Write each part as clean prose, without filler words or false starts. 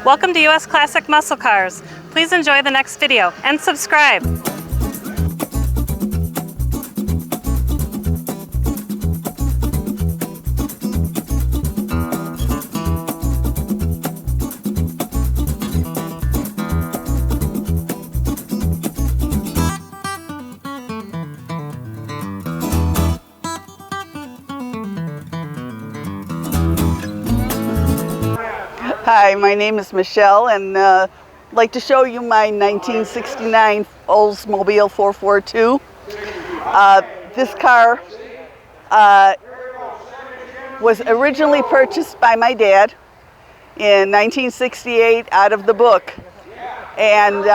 Welcome to US Classic Muscle Cars. Please enjoy the next video and subscribe. Hi, my name is Michelle, and I'd like to show you my 1969 Oldsmobile 442. This car was originally purchased by my dad in 1968 out of the book, and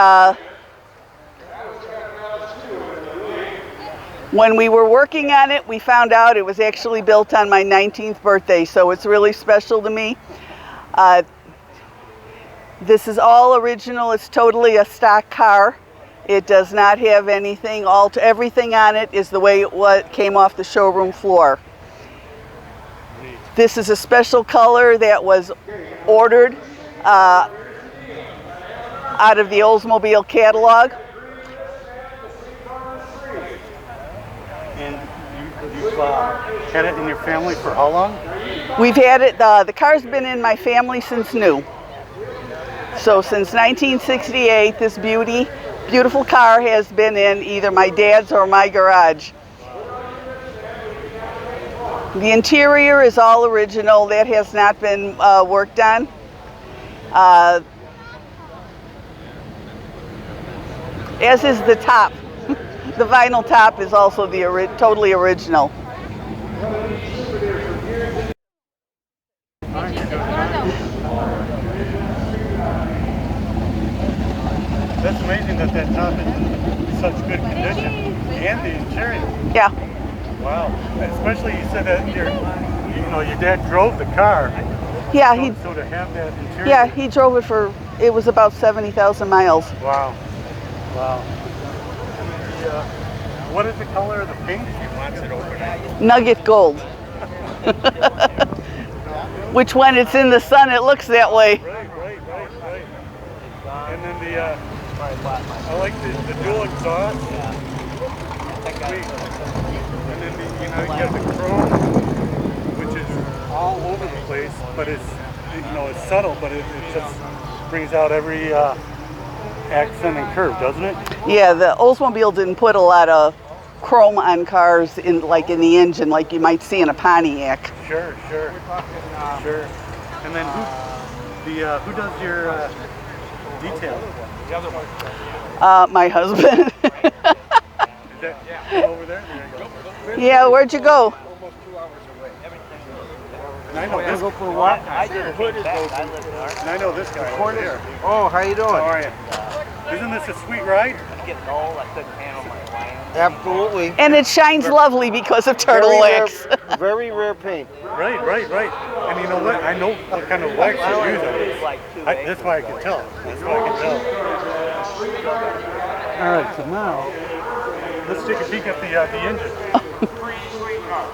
when we were working on it, we found out it was actually built on my 19th birthday, so it's really special to me. This is all original. It's totally a stock car. It does not have anything. Everything on it is the way it came off the showroom floor. This is a special color that was ordered out of the Oldsmobile catalog. And you've had it in your family for how long? We've had it, the car's been in my family since new. So since 1968, this beautiful car has been in either my dad's or my garage. The interior is all original. That has not been worked on. As is the top. The vinyl top is also totally original. That's amazing that top is in such good condition, and the interior. Yeah. Wow. Especially you said that your dad drove the car. Yeah, so to have that interior. Yeah, he drove it it was about 70,000 miles. Wow. Wow. And what is the color of the paint? He wants it overnight. Nugget Gold. Which when it's in the sun, it looks that way. Right. And then I like the dual exhaust. Sweet. And then you got the chrome, which is all over the place, but it's subtle, but it just brings out every accent and curve, doesn't it? Yeah, the Oldsmobile didn't put a lot of chrome on cars in the engine, like you might see in a Pontiac. Sure. And then who does your detail? My husband. Is that over there? There you go. Yeah, where'd you go? Almost 2 hours away. And I know this. Go for what? I live in and I know this guy over here. Oh, how you doing? How are you? Isn't this a sweet ride? I'm getting old. I couldn't handle my wine. Absolutely. And it shines lovely because of turtle wax. Very rare paint. Right. And you know what? I know what kind of wax you're using. That's why I can tell. All right, so now let's take a peek at the engine. Free sweetheart.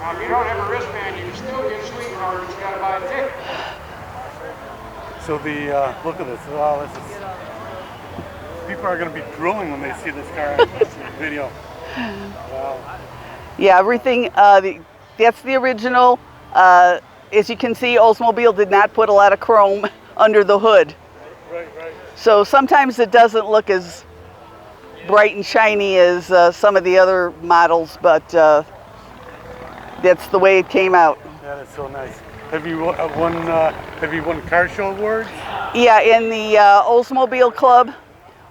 Now, if you don't have a wristband, you can still get sweetheart. You got to buy a ticket. So look at this. Wow, people are going to be drooling when they see this car on this video. Wow. Yeah, everything. That's the original. As you can see, Oldsmobile did not put a lot of chrome under the hood. Right. So sometimes it doesn't look as bright and shiny as some of the other models, but that's the way it came out. Yeah, that's so nice. Have you won car show awards? Yeah, in the Oldsmobile Club,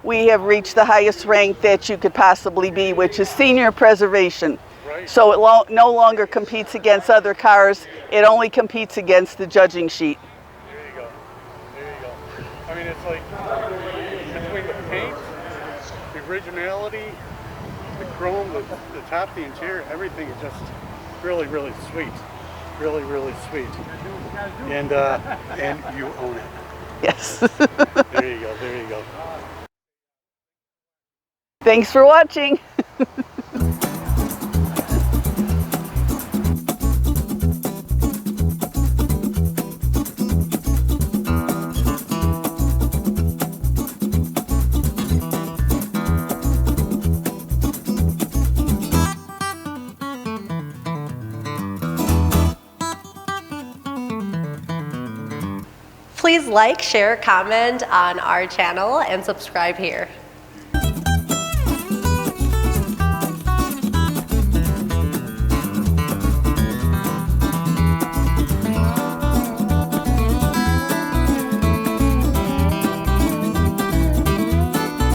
we have reached the highest rank that you could possibly be, which is senior preservation. Right. So it no longer competes against other cars. It only competes against the judging sheet. There you go. I mean, it's like between the paint, the originality, the chrome, the top, the interior, everything is just really sweet. Really sweet. And you own it. Yes. There you go. Thanks for watching. please like, share, comment on our channel, and subscribe here.